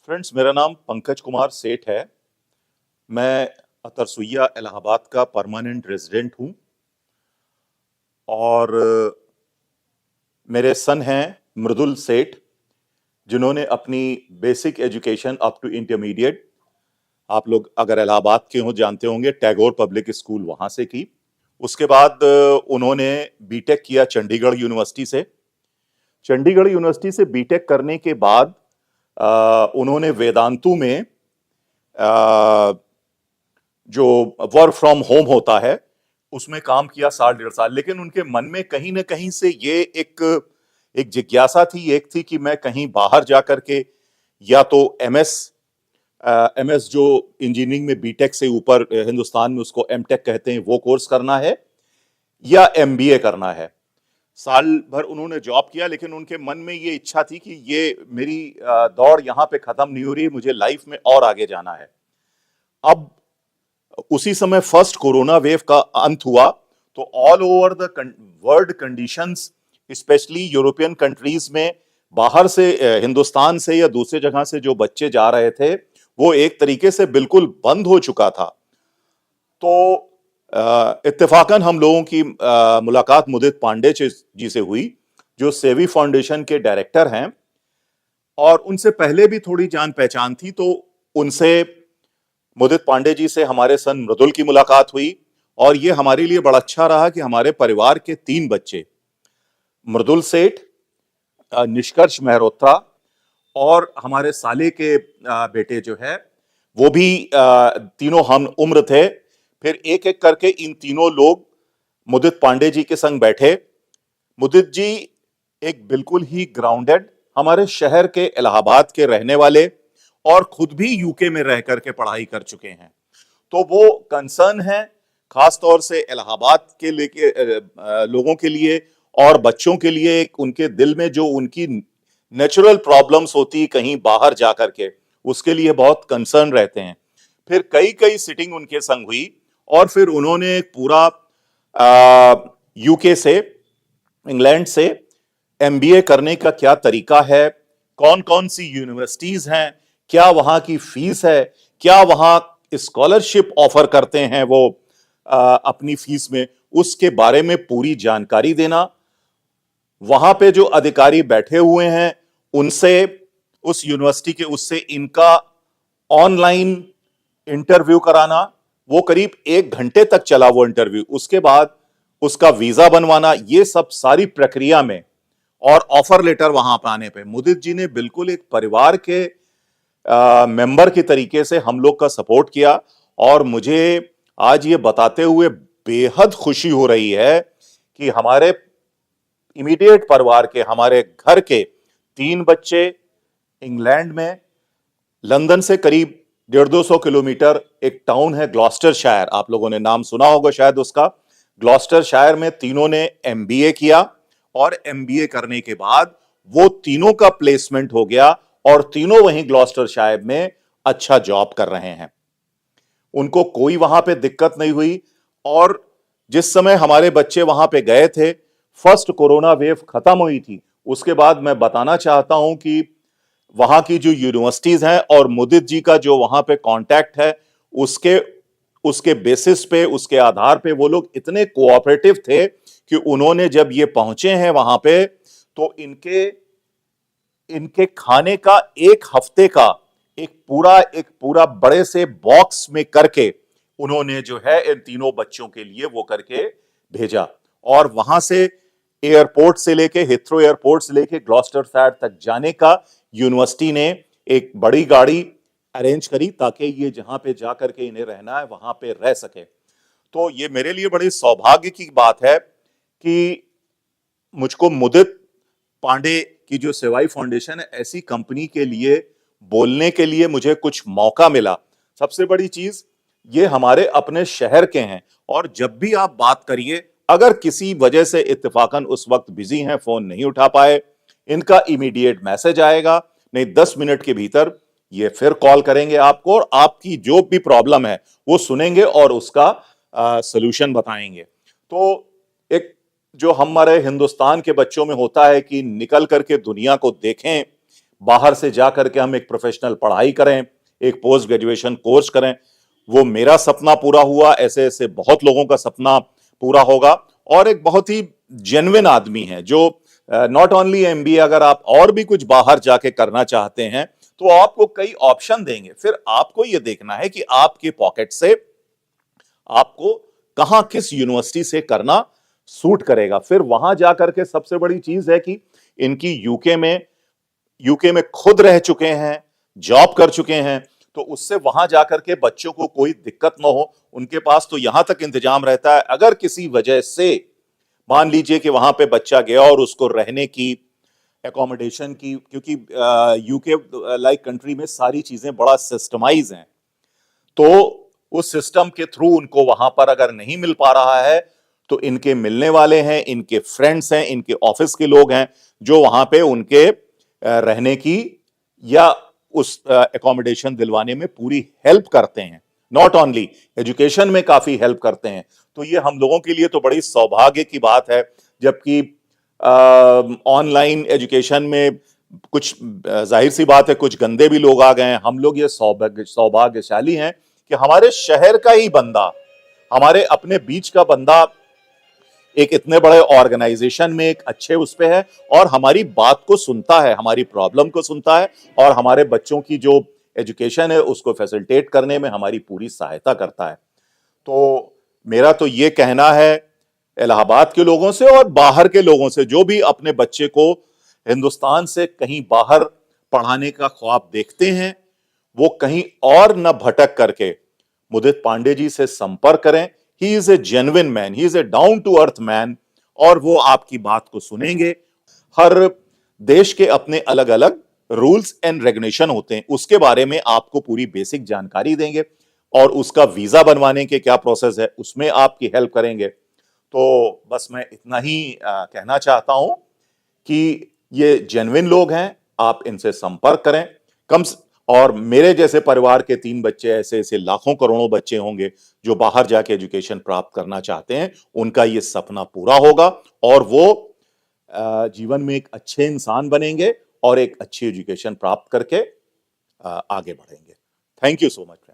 Friends, मेरा नाम पंकज कुमार सेठ है। मैं अतरसुइया इलाहाबाद का परमानेंट रेजिडेंट हूँ और मेरे सन हैं मृदुल सेठ, जिन्होंने अपनी basic education up to intermediate, आप लोग अगर इलाहाबाद के हो जानते होंगे, टैगोर पब्लिक स्कूल वहाँ से की। उसके बाद उन्होंने बीटेक किया चंडीगढ़ यूनिवर्सिटी से। चंडीगढ़ यूनिवर्सिटी से बीटेक करने के बाद उन्होंने वेदांतु में जो वर्क फ्रॉम होम होता है उसमें काम किया साल 1.5 साल। लेकिन उनके मन में कहीं ना कहीं से ये एक जिज्ञासा थी, एक थी कि मैं कहीं बाहर जा करके या तो एमएस जो इंजीनियरिंग में बीटेक से ऊपर हिंदुस्तान में उसको एमटेक कहते हैं, वो कोर्स करना है या एमबीए करना है। साल भर उन्होंने जॉब किया, लेकिन उनके मन में ये इच्छा थी कि ये मेरी दौड़ यहाँ पे खत्म नहीं हो रही, मुझे लाइफ में और आगे जाना है। अब उसी समय फर्स्ट कोरोना वेव का अंत हुआ, तो all over the world conditions, specially European countries में बाहर से हिंदुस्तान से या दूसरे जगह से जो बच्चे जा रहे थे वो एक तरीके से बिल्कुल बंद हो चुका था। तो इत्तेफाकन हम लोगों की मुलाकात मुदित पांडे जी से हुई, जो सेवी फाउंडेशन के डायरेक्टर हैं, और उनसे पहले भी थोड़ी जान पहचान थी। तो उनसे, मुदित पांडे जी से हमारे सन मृदुल की मुलाकात हुई, और ये हमारे लिए बड़ा अच्छा रहा कि हमारे परिवार के 3 बच्चे, मृदुल सेठ, निष्कर्ष मेहरोत्रा और हमारे साले के बेटे जो है, वो भी तीनों हम उम्र थे। फिर एक एक करके इन तीनों लोग मुदित पांडे जी के संग बैठे। मुदित जी एक बिल्कुल ही ग्राउंडेड, हमारे शहर के इलाहाबाद के रहने वाले और खुद भी यूके में रह करके पढ़ाई कर चुके हैं। तो वो कंसर्न है खास तौर से इलाहाबाद के लेके लोगों के लिए और बच्चों के लिए। एक उनके दिल में जो उनकी नेचुरल प्रॉब्लम्स होती कहीं बाहर जा करके, उसके लिए बहुत कंसर्न रहते हैं। फिर कई कई सिटिंग उनके संग हुई, और फिर उन्होंने पूरा यूके से, इंग्लैंड से एमबीए करने का क्या तरीका है, कौन कौन सी यूनिवर्सिटीज हैं, क्या वहां की फीस है, क्या वहां स्कॉलरशिप ऑफर करते हैं वो अपनी फीस में, उसके बारे में पूरी जानकारी देना। वहां पे जो अधिकारी बैठे हुए हैं उनसे, उस यूनिवर्सिटी के, उससे इनका ऑनलाइन इंटरव्यू कराना। वो करीब 1 घंटे तक चला वो इंटरव्यू। उसके बाद उसका वीजा बनवाना, ये सब सारी प्रक्रिया में, और ऑफर लेटर वहां पर आने पे मुदित जी ने बिल्कुल एक परिवार के मेंबर की तरीके से हम लोग का सपोर्ट किया। और मुझे आज ये बताते हुए बेहद खुशी हो रही है कि हमारे इमीडिएट परिवार के, हमारे घर के 3 बच्चे इंग्लैंड में, लंदन से करीब 150-200 किलोमीटर एक टाउन है ग्लॉस्टरशायर, आप लोगों ने नाम सुना होगा शायद उसका। ग्लॉस्टरशायर में तीनों ने एमबीए किया, और एमबीए करने के बाद वो तीनों का प्लेसमेंट हो गया, और तीनों वहीं ग्लॉस्टरशायर में अच्छा जॉब कर रहे हैं। उनको कोई वहां पे दिक्कत नहीं हुई। और जिस समय हमारे बच्चे वहां पे गए थे, फर्स्ट कोरोना वेव खत्म हुई थी, उसके बाद मैं बताना चाहता हूं कि वहां की जो यूनिवर्सिटीज हैं और मुदित जी का जो वहां पे कांटेक्ट है, उसके उसके बेसिस पे, उसके आधार पे वो लोग इतने कोऑपरेटिव थे कि उन्होंने जब ये पहुंचे हैं वहां पे, तो इनके इनके खाने का 1 हफ्ते का एक पूरा बड़े से बॉक्स में करके उन्होंने जो है इन तीनों बच्चों के लिए वो करके भेजा। और वहां से एयरपोर्ट से लेके, हिथ्रो एयरपोर्ट से लेके ग्लॉस्टरशायर तक जाने का यूनिवर्सिटी ने एक बड़ी गाड़ी अरेंज करी, ताकि ये जहां पे जाकर के इन्हें रहना है वहां पे रह सके। तो ये मेरे लिए बड़ी सौभाग्य की बात है कि मुझको मुदित पांडे की जो सेवाई फाउंडेशन है, ऐसी कंपनी के लिए बोलने के लिए मुझे कुछ मौका मिला। सबसे बड़ी चीज, ये हमारे अपने शहर के हैं, और जब भी आप बात करिए, अगर किसी वजह से इत्तेफाकन उस वक्त बिजी हैं, फोन नहीं उठा पाए, इनका इमीडिएट मैसेज आएगा, नहीं 10 मिनट के भीतर ये फिर कॉल करेंगे आपको, और आपकी जो भी प्रॉब्लम है वो सुनेंगे और उसका सलूशन बताएंगे। तो एक जो हमारे हिंदुस्तान के बच्चों में होता है कि निकल करके दुनिया को देखें, बाहर से जाकर के हम एक प्रोफेशनल पढ़ाई करें, एक पोस्ट ग्रेजुएशन कोर्स करें। वो मेरा सपना पूरा हुआ, ऐसे ऐसे बहुत लोगों का सपना पूरा होगा। और एक बहुत ही जेन्युइन आदमी है जो नॉट ओनली एमबीए, अगर आप और भी कुछ बाहर जाके करना चाहते हैं तो आपको कई ऑप्शन देंगे। फिर आपको यह देखना है कि आपके पॉकेट से आपको कहां किस यूनिवर्सिटी से करना सूट करेगा। फिर वहां जाकर के सबसे बड़ी चीज है कि इनकी यूके में खुद रह चुके हैं, जॉब कर चुके हैं, तो उससे वहां जाकर के बच्चों को कोई दिक्कत ना हो। उनके पास तो यहां तक इंतजाम रहता है, अगर किसी वजह से मान लीजिए कि वहां पे बच्चा गया और उसको रहने की, एकोमोडेशन की, क्योंकि यूके लाइक कंट्री में सारी चीजें बड़ा सिस्टमाइज हैं, तो उस सिस्टम के थ्रू उनको वहां पर अगर नहीं मिल पा रहा है तो इनके मिलने वाले हैं, इनके फ्रेंड्स हैं, इनके ऑफिस के लोग हैं जो वहां पे उनके रहने की या उस एकोमोडेशन दिलवाने में पूरी हेल्प करते हैं। नॉट ओनली एजुकेशन में काफी हेल्प करते हैं। तो ये हम लोगों के लिए तो बड़ी सौभाग्य की बात है। जबकि ऑनलाइन एजुकेशन में कुछ जाहिर सी बात है कुछ गंदे भी लोग आ गए हैं। हम लोग ये सौभाग्यशाली हैं कि हमारे शहर का ही बंदा, हमारे अपने बीच का बंदा एक इतने बड़े ऑर्गेनाइजेशन में एक अच्छे उस पे है और हमारी बात को सुनता है, हमारी प्रॉब्लम को सुनता है और हमारे बच्चों की जो एजुकेशन है उसको फैसिलिटेट करने में हमारी पूरी सहायता करता है। तो मेरा तो ये कहना है इलाहाबाद के लोगों से और बाहर के लोगों से, जो भी अपने बच्चे को हिंदुस्तान से कहीं बाहर पढ़ाने का ख्वाब देखते हैं, वो कहीं और न भटक करके मुदित पांडे जी से संपर्क करें। He is a genuine man, he is a down to earth man, और वो आपकी बात को सुनेंगे। हर देश के अपने अलग अलग रूल्स एंड रेगुलेशन होते हैं, उसके बारे में आपको पूरी बेसिक जानकारी देंगे और उसका वीजा बनवाने के क्या प्रोसेस है उसमें आपकी हेल्प करेंगे। तो बस मैं इतना ही कहना चाहता हूं कि ये जेन्युइन लोग हैं, आप इनसे संपर्क करें। और मेरे जैसे परिवार के 3 बच्चे, ऐसे ऐसे लाखों करोड़ों बच्चे होंगे जो बाहर जाके एजुकेशन प्राप्त करना चाहते हैं, उनका ये सपना पूरा होगा और वो जीवन में एक अच्छे इंसान बनेंगे और एक अच्छी एजुकेशन प्राप्त करके आगे बढ़ेंगे। Thank you so much.